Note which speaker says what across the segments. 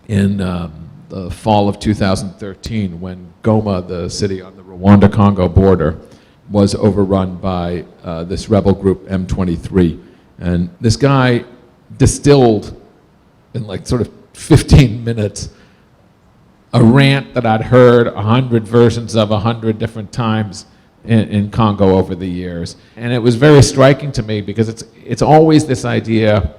Speaker 1: in the fall of 2013 when Goma, the city on the Rwanda-Congo border, was overrun by this rebel group M23. And this guy distilled in like sort of 15 minutes a rant that I'd heard 100 versions of 100 different times in Congo over the years. And it was very striking to me because it's always this idea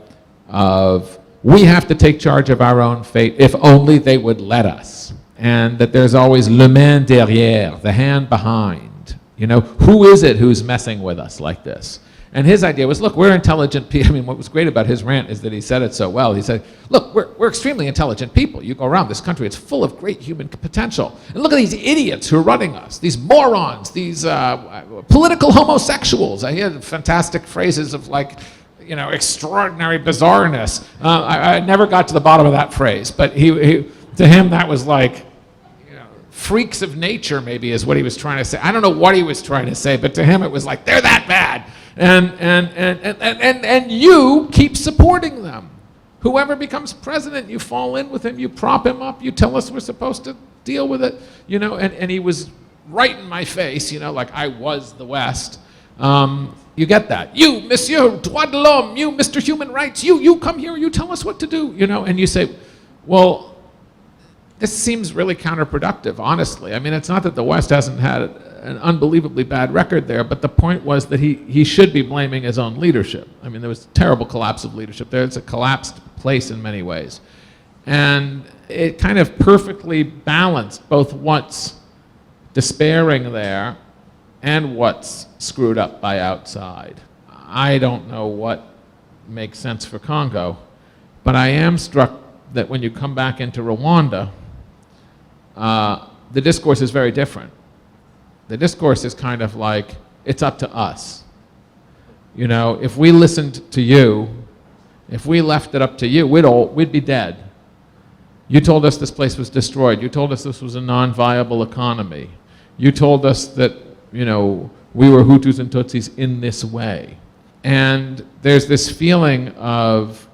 Speaker 1: of we have to take charge of our own fate if only they would let us. And that there's always le main derrière, the hand behind. You know, who is it who's messing with us like this? And his idea was, look, we're intelligent people. I mean, what was great about his rant is that he said it so well. He said, look, we're extremely intelligent people. You go around this country, it's full of great human potential. And look at these idiots who are running us, these morons, these political homosexuals. I hear fantastic phrases of like, you know, extraordinary bizarreness. I never got to the bottom of that phrase, but to him that was like, you know, freaks of nature maybe is what he was trying to say. I don't know what he was trying to say, but to him it was like, they're that bad. And you keep supporting them. Whoever becomes president, you fall in with him, you prop him up, you tell us we're supposed to deal with it, you know, and he was right in my face, you know, like I was the West. You get that. You, Monsieur Droit de l'Homme, you, Mr. Human Rights, you come here, you tell us what to do, you know, and you say, well, this seems really counterproductive, honestly. I mean, it's not that the West hasn't had an unbelievably bad record there, but the point was that he should be blaming his own leadership. I mean, there was a terrible collapse of leadership there. It's a collapsed place in many ways. And it kind of perfectly balanced both what's despairing there and what's screwed up by outside. I don't know what makes sense for Congo, but I am struck that when you come back into Rwanda, the discourse is very different. The discourse is kind of like, it's up to us. You know, if we listened to you, if we left it up to you, we'd be dead. You told us this place was destroyed. You told us this was a non-viable economy. You told us that, you know, we were Hutus and Tutsis in this way. And there's this feeling of,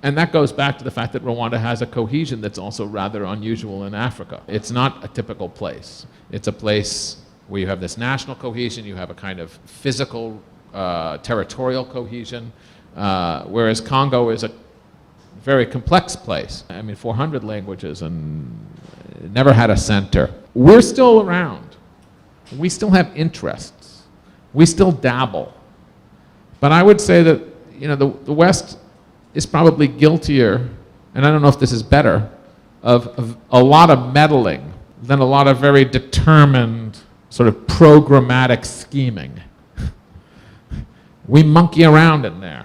Speaker 1: and that goes back to the fact that Rwanda has a cohesion that's also rather unusual in Africa. It's not a typical place. It's a place where you have this national cohesion, you have a kind of physical, territorial cohesion, whereas Congo is a very complex place. I mean, 400 languages and never had a center. We're still around. We still have interests. We still dabble. But I would say that, you know, the West is probably guiltier, and I don't know if this is better, of a lot of meddling than a lot of very determined sort of programmatic scheming. We monkey around in there,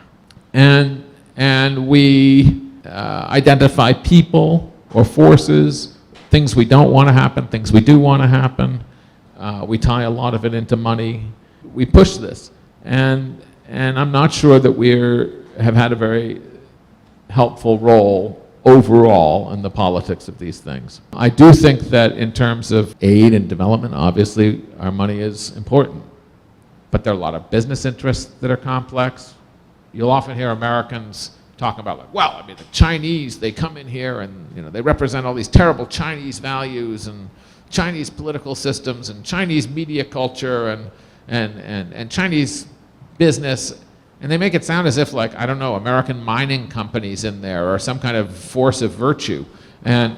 Speaker 1: and we identify people or forces, things we don't want to happen, things we do want to happen. We tie a lot of it into money. We push this, and I'm not sure that we have had a very helpful role overall in the politics of these things. I do think that in terms of aid and development, obviously our money is important, but there are a lot of business interests that are complex. You'll often hear Americans talking about, like, well, I mean, the Chinese, they come in here and, you know, they represent all these terrible Chinese values and Chinese political systems and Chinese media culture and Chinese business. And they make it sound as if, like, I don't know, American mining companies in there or some kind of force of virtue. And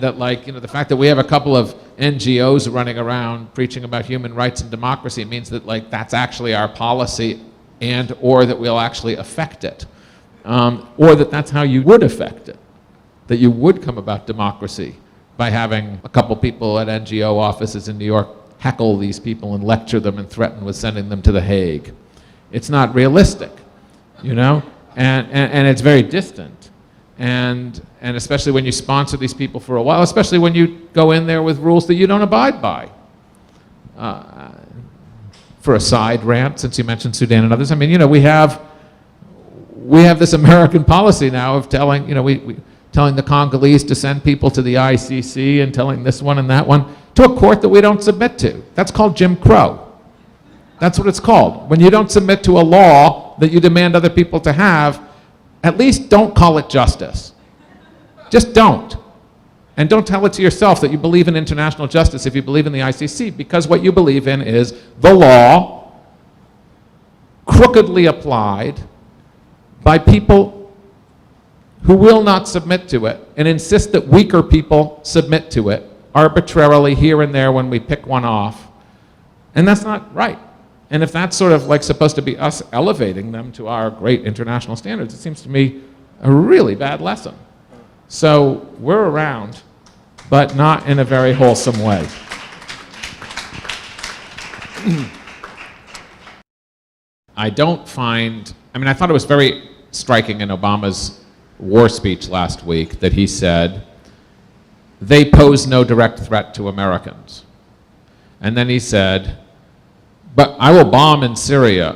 Speaker 1: that, like, you know, the fact that we have a couple of NGOs running around preaching about human rights and democracy means that, like, that's actually our policy and or that we'll actually affect it. Or that that's how you would affect it. That you would come about democracy by having a couple people at NGO offices in New York heckle these people and lecture them and threaten with sending them to The Hague. It's not realistic, you know, and it's very distant, and especially when you sponsor these people for a while, especially when you go in there with rules that you don't abide by. For a side rant, since you mentioned Sudan and others, I mean, you know, we have this American policy now of telling, you know, we telling the Congolese to send people to the ICC and telling this one and that one to a court that we don't submit to. That's called Jim Crow. That's what it's called. When you don't submit to a law that you demand other people to have, at least don't call it justice. Just don't. And don't tell it to yourself that you believe in international justice if you believe in the ICC, because what you believe in is the law crookedly applied by people who will not submit to it and insist that weaker people submit to it arbitrarily here and there when we pick one off. And that's not right. And if that's sort of like supposed to be us elevating them to our great international standards, it seems to me a really bad lesson. So we're around, but not in a very wholesome way. I thought it was very striking in Obama's war speech last week that he said, they pose no direct threat to Americans. And then he said, but I will bomb in Syria